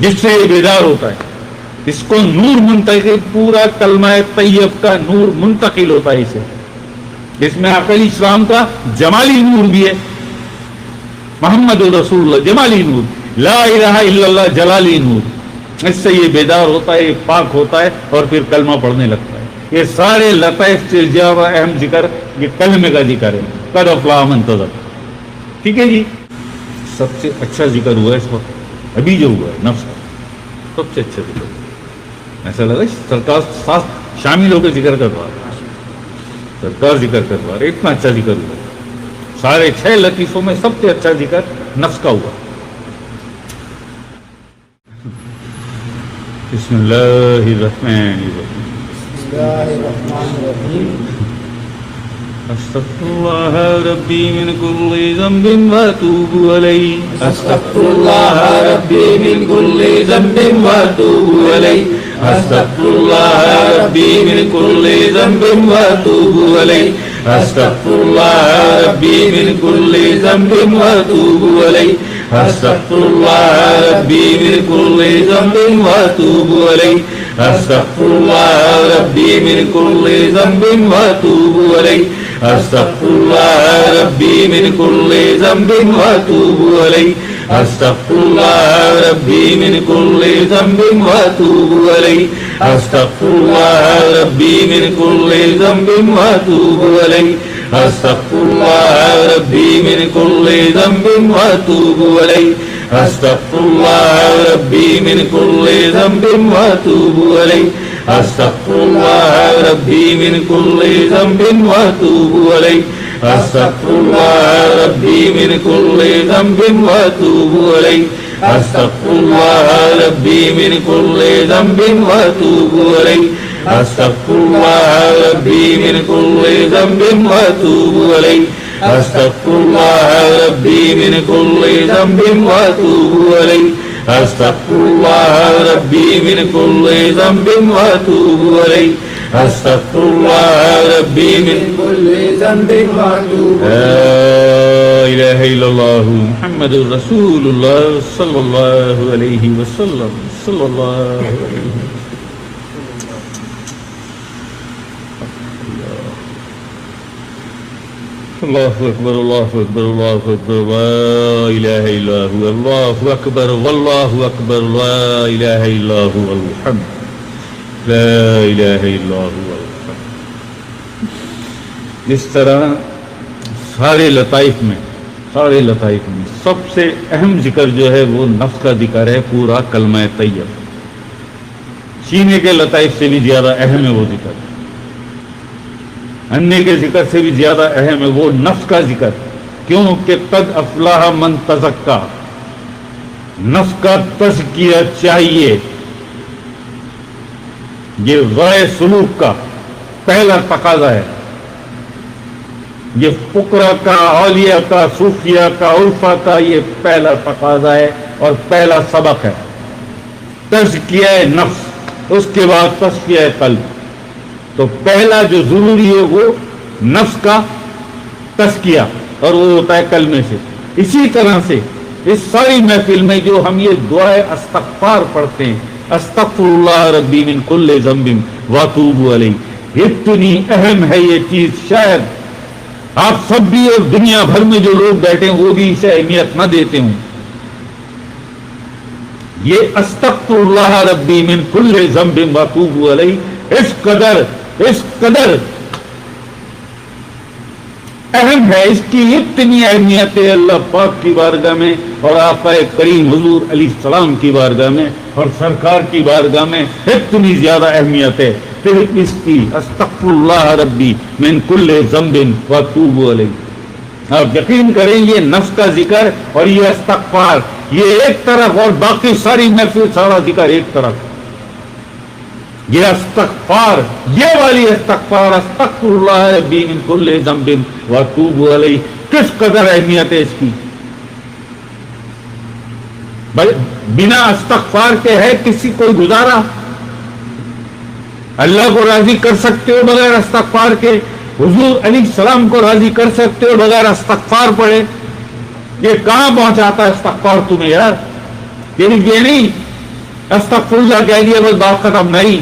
جس سے یہ بیدار ہوتا ہے، اس کو نور منتقل، پورا کلمہ طیب کا نور منتقل ہوتا ہے اسے. اس میں عقل اسلام کا جمالی نور بھی ہے، محمد رسول اللہ جمالی نور، لا الہ الا اللہ جلالی نور. اس سے یہ بیدار ہوتا ہے، یہ پاک ہوتا ہے اور پھر کلمہ پڑھنے لگتا ہے. یہ سارے لطائف سے زیادہ اہم ذکر یہ کلمے کا ذکر ہے، قد افلح من تزکا. ٹھیک ہے جی. سب سے اچھا ذکر ہوا ہے اس وقت ابھی جو ہوا ہے نفس کا، سب سے اچھا ذکر ہوا. ایسا لگا سرکار ساتھ شامل ہو کے ذکر کروا رہا ہے، سرکار ذکر کروا رہے، اتنا اچھا ذکر ہوا. سارے 6 لطیفوں میں سب سے اچھا ذکر نفس کا ہوا. بسم اللہ الرحمن الرحیم. بسم اللہ الرحمن الرحیم. استغفر اللہ ربی من کل ذنب واتوب الیہ. استغفر اللہ ربی من کل ذنب واتوب الیہ. استغفر اللہ ربی من کل ذنب واتوب الیہ. استغفر اللہ ربی من کل ذنب واتوب الیہ. استغفر اللہ ربی من کل ذنب واتوب الیہ. استغفر اللہ ربی من کل ذنب واتوب الیہ. استغفر اللہ ربی من کل ذنب واتوب الیہ. استغفر اللہ ربی من کل ذنب واتوب الیہ. استغفر اللہ ربی من کل ذنب واتوب الیہ. استغفر اللہ ربی من کل ذنب واتوب الیہ. استغفر اللہ ربی من کل ذنب واتوب الیہ. استغفر اللہ ربی من کل ذنب واتوب الیہ. استغفر اللہ ربی من کل ذنب واتوب الیہ. استغفر اللہ ربی من کل ذنب واتوب الیہ. استغفر اللہ ربی من کل ذنب واتوب الیہ. استغفر اللہ ربی من کل ذنب واتوب الیہ. استغفر اللہ ربی من کل ذنب واتوب الیہ. استغفر اللہ ربی من کل ذنب واتوب الیہ. لا الہ الا اللہ محمد رسول اللہ صلی اللہ علیہ وسلم صلی اللہ علیہ وسلم. اللہ اکبر اللہ اکبر اللہ اکبر لا الہ الا هو اللہ اکبر واللہ اکبر لا الہ الا هو الحمد لا الہ الا هو الحمد. اس طرح سارے لطائف میں سب سے اہم ذکر جو ہے وہ نفس کا ذکر ہے، پورا کلمہ طیب. سینے کے لطائف سے بھی زیادہ اہم ہے وہ ذکر، انے کے ذکر سے بھی زیادہ اہم ہے وہ نفس کا ذکر. کیوں کہ قد افلاح من تزکا، نفس کا تزکیہ چاہیے. یہ رائے سلوک کا پہلا تقاضا ہے. یہ فقراء کا، اولیاء کا، صوفیاء کا، عرفا کا یہ پہلا تقاضا ہے اور پہلا سبق ہے. تزکیہ نفس، اس کے بعد تزکیہ قلب. تو پہلا جو ضروری ہے وہ نفس کا تزکیہ، اور وہ ہوتا ہے کلمے سے. اسی طرح سے اس ساری محفل میں جو ہم یہ دعائے استغفار پڑھتے ہیں، استغفر اللہ ربی من کل ذنب واتوب الیہ، اتنی اہم ہے یہ چیز. شاید آپ سب بھی اور دنیا بھر میں جو لوگ بیٹھے ہیں وہ بھی اسے اہمیت نہ دیتے ہوں. یہ استغفر اللہ ربی من کل ذنب واتوب الیہ اس قدر اہم ہے، اس کی اتنی اہمیت ہے اللہ پاک کی بارگاہ میں اور آقا کریم حضور علیہ السلام کی بارگاہ میں اور سرکار کی بارگاہ میں اتنی زیادہ اہمیت ہے. پھر اس کی استغفر اللہ ربی من کل ذنب واتوب الیہ. آپ یقین کریں یہ نفس کا ذکر اور یہ استغفار یہ ایک طرف اور باقی ساری محفل سارا ذکر ایک طرف. یہ استغفار، یہ والی استغفار استغفر اللہ ربی من کل ذنب واتوب الیہ کس قدر اہمیت ہے اس کی. بنا استغفار کے ہے کسی کوئی گزارا؟ اللہ کو راضی کر سکتے ہو بغیر استغفار کے؟ حضور علیہ السلام کو راضی کر سکتے ہو بغیر استغفار پڑھے؟ یہ کہاں پہنچاتا ہے استغفار تمہیں یار؟ یہ نہیں استغفراللہ کہہ دیا بس بات ختم نہیں.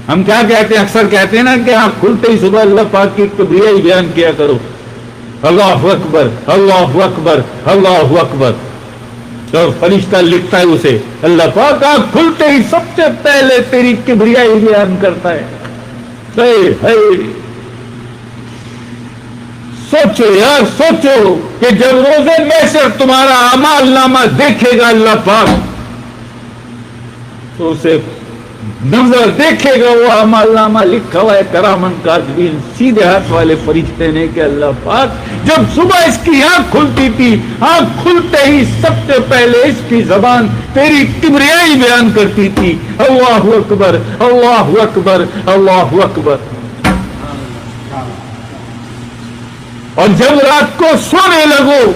ہم کیا کہتے ہیں, اکثر کہتے ہیں نا کہ آنکھ کھلتے ہی صبح اللہ پاک کی کبریائی بیان کیا کرو, اللہ اکبر اللہ اکبر اللہ اکبر. تو فرشتہ لکھتا ہے اسے, اللہ پاک آنکھ کھلتے ہی سب سے پہلے تیری کبریائی بیان کرتا ہے. سوچو یار, سوچو کہ جب روزے محشر تمہارا اعمال نامہ دیکھے گا اللہ پاک, تو اسے نظر دیکھے گا وہ اعمال نامہ لکھا ہوا ہے کرامن کاتبین سیدھے ہاتھ والے فرشتے نے کہ اللہ پاک جب صبح اس کی آنکھ کھلتی تھی, آنکھ کھلتے ہی سب سے پہلے اس کی زبان تیری کبریائی بیان کرتی تھی, اللہ اکبر اللہ اکبر اللہ اکبر. اور جب رات کو سونے لگو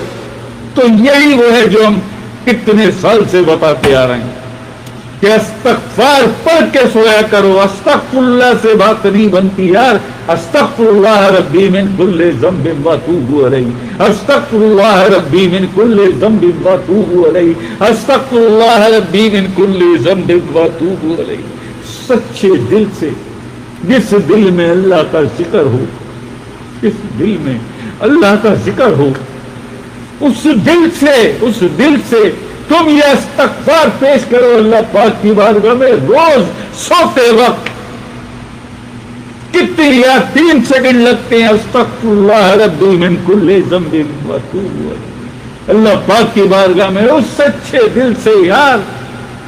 تو یہی وہ ہے جو ہم کتنے سال سے بتاتے آ رہے ہیں کہ استغفار پڑھ کے سویا کرو. استغفر اللہ سے بات نہیں بنتی یار. استغفر اللہ ربی من کل ذنب واتوب الیہ, استغفر اللہ ربی من کل ذنب واتوب الیہ, استغفر اللہ ربی من کل ذنب واتوب الیہ. سچے دل سے, جس دل میں اللہ کا ذکر ہو, جس دل میں اللہ کا ذکر ہو, اس دل سے تم یہ استغفار پیش کرو اللہ پاک کی بارگاہ میں. روز سوتے وقت کتنی یا 3 سیکنڈ لگتے ہیں, استغفر اللہ ربی من کل ذنب واتوب الیہ, اللہ پاک کی بارگاہ میں اس سچے دل سے یار,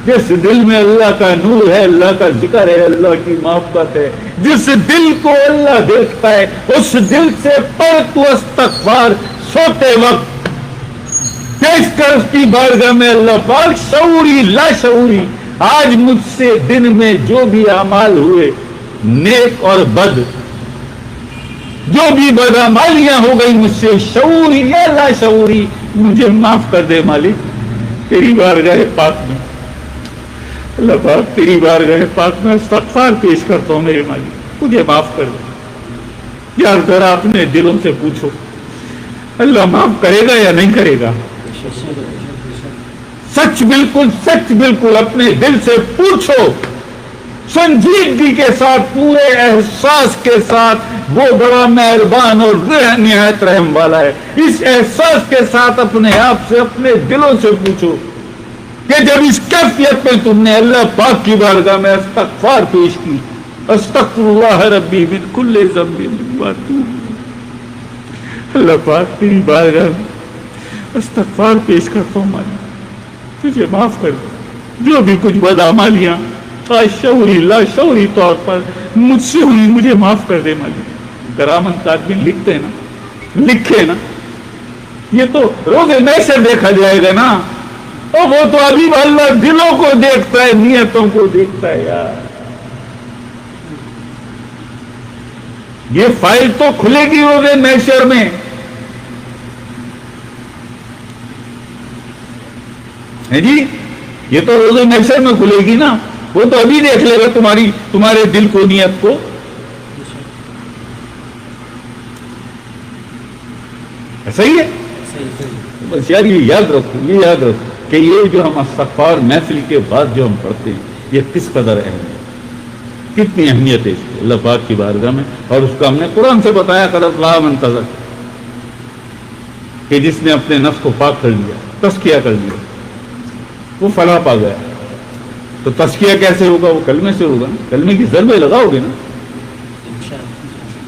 جس دل میں اللہ کا نور ہے, اللہ کا ذکر ہے, اللہ کی محبت ہے, جس دل کو اللہ دیکھتا ہے, اس دل سے پڑھ تو استغفار سوتے وقت پیش کر اس کی بارگاہ میں. اللہ پاک شعوری لا شعوری آج مجھ سے دن میں جو بھی اعمال ہوئے نیک اور بد, جو بھی بدعمالیاں ہو گئی مجھ سے شعوری یا لا شعوری, مجھے معاف کر دے مالک تیری بارگاہ پاک میں. اللہ پاک تیری بارگاہ پاک میں استغفار پیش کرتا ہوں میرے مالک, مجھے معاف کر دے. یار ذرا اپنے دلوں سے پوچھو اللہ معاف کرے گا یا نہیں کرے گا؟ سچ بالکل اپنے دل سے پوچھو, سنجیدگی کے ساتھ, پورے احساس کے ساتھ. وہ بڑا مہربان اور نہایت رحم والا ہے. اس احساس کے ساتھ اپنے آپ سے, اپنے دلوں سے پوچھو کہ جب اس کیفیت میں تم نے اللہ پاک کی بارگاہ میں استغفار پیش کی, استغفر اللہ ربی من کل ذنب واتوب, اللہ پاک تیری بارگاہ میں استغفار پیش کرتا ہوں مالک تجھے معاف کر دو. جو بھی کچھ بدعمالیاں شعوری لا شعوری طور پر مجھ سے ہوئی مجھے معاف کر دے مالک. کرامن کاتبین لکھتے ہیں نا, لکھے نا, یہ تو روزے محشر دیکھا جائے گا نا, اور وہ تو ابھی اللہ دلوں کو دیکھتا ہے, نیتوں کو دیکھتا ہے یار. یہ فائل تو کھلے گی روزے محشر میں, ہے جی, یہ تو روزے محشر میں کھلے گی نا. وہ تو ابھی دیکھ لے گا تمہارے دل کو, نیت کو. صحیح ہے. بس یار یہ یاد رکھو کہ یہ جو ہم استغفار محفل کے بعد جو ہم پڑھتے ہیں یہ کس قدر اہم ہے, کتنی اہمیت ہے اس کی اللہ پاک کی بارگاہ میں. اور اس کا ہم نے قرآن سے بتایا قد افلح من تزکا, کہ جس نے اپنے نفس کو پاک کر لیا, تزکیہ کر لیا, وہ فلاح پا گیا. تو تزکیہ کیسے ہوگا؟ وہ کلمے سے ہوگا. کلمے کی ضربے لگاؤ گے نا,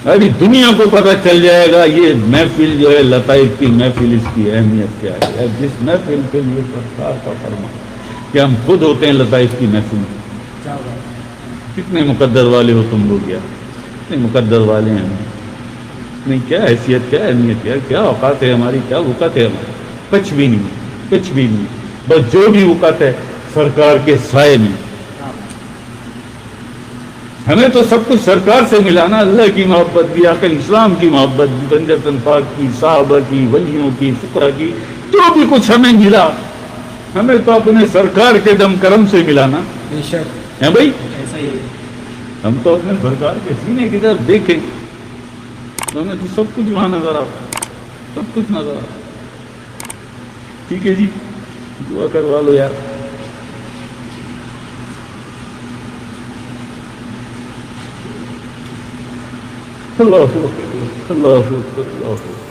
ابھی دنیا کو پتہ چل جائے گا یہ محفل جو ہے لطائف کی محفل, اس کی اہمیت کیا ہے. جس محفل کے لیے سرکار کا فرمان کہ ہم خود ہوتے ہیں لطائف کی محفل میں. کتنے مقدر والے ہو تم لوگ یار, کتنے مقدر والے ہیں. نہیں, کیا حیثیت, کیا اہمیت, کیا اوقات ہے ہماری, کیا وقت ہے ہماری. کچھ بھی نہیں. بس جو بھی وقت ہے سرکار کے سائے میں. ہمیں تو سب کچھ سرکار سے ملا نا, اللہ کی محبت بھی, آقا اسلام کی محبت بھی, بنجر پاک کی, صحابہ کی, ولیوں کی, فقراء کی, جو بھی کچھ ہمیں ملا ہمیں تو اپنے سرکار کے دم کرم سے ملا نا. ہے بھائی, ہم تو اپنے سرکار کے سینے کی طرف دیکھیں تو ہمیں تو سب کچھ وہاں نظر آتا, سب کچھ نظر آتا. ٹھیک ہے جی, دعا کروا لو یار. اللہ اکبر اللہ اکبر اللہ اکبر